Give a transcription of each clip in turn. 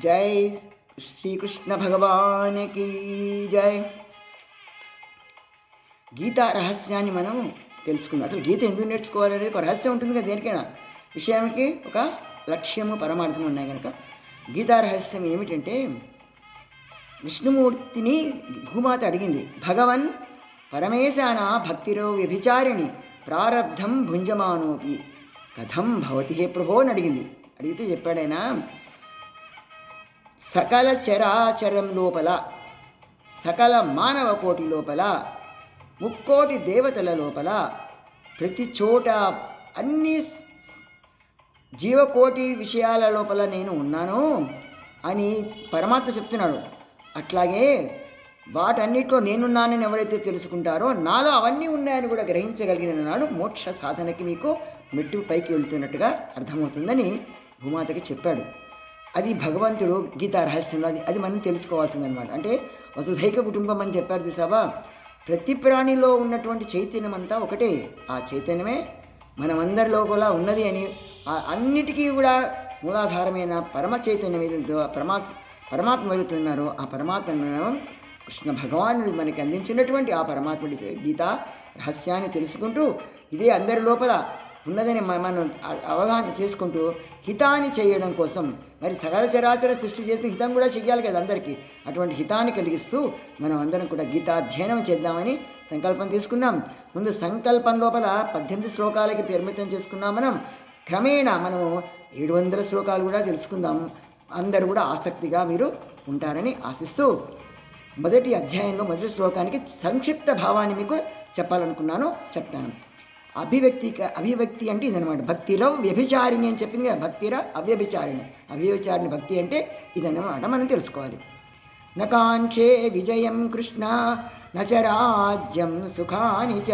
జై శ్రీకృష్ణ భగవానికి జై. గీతా రహస్యాన్ని మనం తెలుసుకుందాం. అసలు గీత ఎందుకు నేర్చుకోవాలనేది ఒక రహస్యం ఉంటుంది కదా, దేనికైనా విషయానికి ఒక లక్ష్యము పరమార్థం ఉన్నాయి కనుక గీతా రహస్యం ఏమిటంటే, విష్ణుమూర్తిని భూమాత అడిగింది, భగవన్ పరమేశాన భక్తిరో వ్యభిచారిణి ప్రారబ్ధం భుంజమానోపి కథం భవతి హే ప్రభో అని అడిగింది. అడిగితే చెప్పాడైనా, సకల చరాచరం లోపల, సకల మానవ కోటి లోపల, ముక్కోటి దేవతల లోపల, ప్రతి చోట అన్ని జీవకోటి విషయాల లోపల నేను ఉన్నాను అని పరమాత్మ చెప్తున్నాడు. అట్లాగే వాటన్నిటిలో నేనున్నానని ఎవరైతే తెలుసుకుంటారో నాలో అవన్నీ ఉన్నాయని కూడా గ్రహించగలిగిన నాడు మోక్ష సాధనకి మీకు మెట్టు పైకి వెళుతున్నట్టుగా అర్థమవుతుందని భూమాతకి చెప్పాడు. అది భగవంతుడు గీతా రహస్యంలో అది మనం తెలుసుకోవాల్సిందనమాట. అంటే వసుధైక కుటుంబం అని చెప్పారు చూసావా, ప్రతి ప్రాణిలో ఉన్నటువంటి చైతన్యం అంతా ఒకటే. ఆ చైతన్యమే మనమందరిలో కూడా ఉన్నది అని, అన్నిటికీ కూడా మూలాధారమైన పరమ చైతన్యం ఏదో పరమాత్మ వెళుతున్నారో ఆ పరమాత్మ కృష్ణ భగవానుడు మనకి అందించినటువంటి ఆ పరమాత్ముడి గీతా రహస్యాన్ని తెలుసుకుంటూ ఇదే అందరి లోపల ఉన్నదని మనం అవగాహన చేసుకుంటూ హితాన్ని చేయడం కోసం, మరి సకల చరాచర సృష్టి చేసిన హితం కూడా చెయ్యాలి కదా అందరికీ. అటువంటి హితాన్ని కలిగిస్తూ మనం అందరం కూడా గీతాధ్యయనం చేద్దామని సంకల్పం తీసుకున్నాం. ముందు సంకల్పం లోపల 18 శ్లోకాలకి పరిమితం చేసుకున్నాం. మనం క్రమేణా మనము 700 శ్లోకాలు కూడా తెలుసుకుందాం. అందరూ కూడా ఆసక్తిగా మీరు ఉంటారని ఆశిస్తూ మొదటి అధ్యాయంలో మొదటి శ్లోకానికి సంక్షిప్త భావాన్ని మీకు చెప్పాలనుకున్నాను, చెప్తాను. అభివ్యక్తి అంటే ఇదనమాట. భక్తిలో వ్యభిచారిణి అని చెప్పింది కదా, భక్తిర అవ్యభిచారిణి. అవ్యభిచారిణి భక్తి అంటే ఇదన్నమాట, మనం తెలుసుకోవాలి. నకాంక్షే విజయం కృష్ణ నచ రాజ్యం సుఖాని చ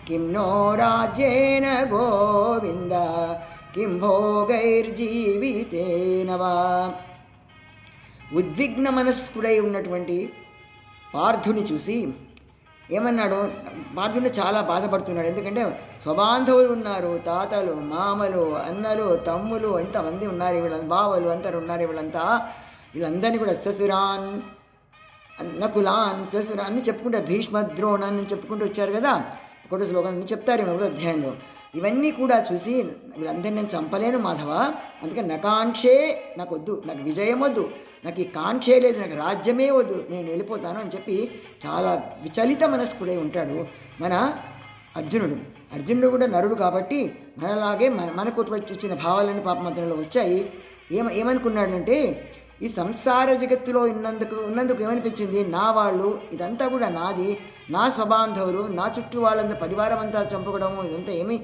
కిం నో రాజ్యేన గోవింద కిం భోగైర్జీవితేన వా. ఉద్విగ్న మనస్కుడై ఉన్నటువంటి పార్థుని చూసి ఏమన్నాడు, పార్థుని చాలా బాధపడుతున్నాడు. ఎందుకంటే స్వబాంధవులు ఉన్నారు, తాతలు, మామలు, అన్నలు, తమ్ములు, ఎంతమంది ఉన్నారు, బావలు అందరు ఉన్నారు. వీళ్ళందరినీ కూడా ససురాన్, నకులాన్, ససురాన్ అని చెప్పుకుంటారు. భీష్మద్రోణాన్ని అని చెప్పుకుంటూ వచ్చారు కదా, ఒకటో శ్లోకం అని చెప్తారు ఒకటో అధ్యాయంలో. ఇవన్నీ కూడా చూసి వీళ్ళందరినీ నేను చంపలేను మాధవ, అందుకని నకాంక్షే, నాకు వద్దు, నాకు విజయం వద్దు, నాకు ఈ కాంక్షే లేదు, నాకు రాజ్యమే వద్దు, నేను వెళ్ళిపోతాను అని చెప్పి చాలా విచలిత మనస్కుడై ఉంటాడు మన అర్జునుడు కూడా నరుడు కాబట్టి మనలాగే మనకు వచ్చిన భావాలన్నీ పాపమంత్రంలో వచ్చాయి. ఏమనుకున్నాడంటే, ఈ సంసార జగత్తులో ఉన్నందుకు ఏమనిపించింది, నా వాళ్ళు ఇదంతా కూడా నాది, నా స్వబాంధవులు, నా చుట్టూ వాళ్ళంతా పరివారం అంతా చంపుకోవడము ఇదంతా ఏమి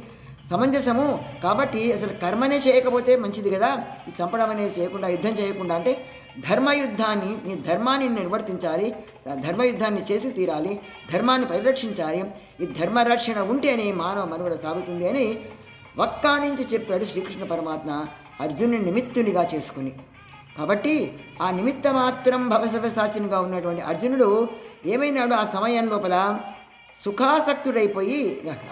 సమంజసము, కాబట్టి అసలు కర్మనే చేయకపోతే మంచిది కదా, ఈ చంపడం అనేది చేయకుండా, యుద్ధం చేయకుండా, అంటే ధర్మయుద్ధాన్ని, నీ ధర్మాన్ని నిర్వర్తించాలి, ధర్మయుద్ధాన్ని చేసి తీరాలి, ధర్మాన్ని పరిరక్షించాలి, ఈ ధర్మరక్షణ ఉంటేనే మానవ మనుగడ సాగుతుంది అని వక్కా నుంచి చెప్పాడు శ్రీకృష్ణ పరమాత్మ అర్జునుని నిమిత్తునిగా చేసుకుని. కాబట్టి ఆ నిమిత్త మాత్రం భవసవసాచినిగా ఉన్నటువంటి అర్జునుడు ఏమైనాడు, ఆ సమయం లోపల సుఖాసక్తుడైపోయి,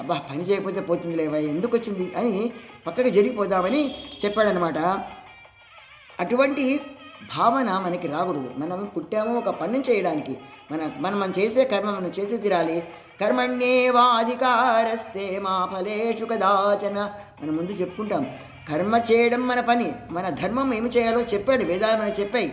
అబ్బా పని చేయకపోతే పోతుంది లేవా, ఎందుకు వచ్చింది అని పక్కకి జరిగిపోదామని చెప్పాడనమాట. అటువంటి భావన మనకి రాకూడదు. మనం పుట్టాము ఒక పని చేయడానికి, మనం చేసే కర్మ మనం చేసి తీరాలి. కర్మణ్యేవాధికారస్తే మా ఫలేషు కదాచన. మనం ముందు చెప్పుకుంటాం, కర్మ చేయడం మన పని, మన ధర్మం ఏమి చేయాలో చెప్పాడు, వేదాలు మనకు చెప్పాయి.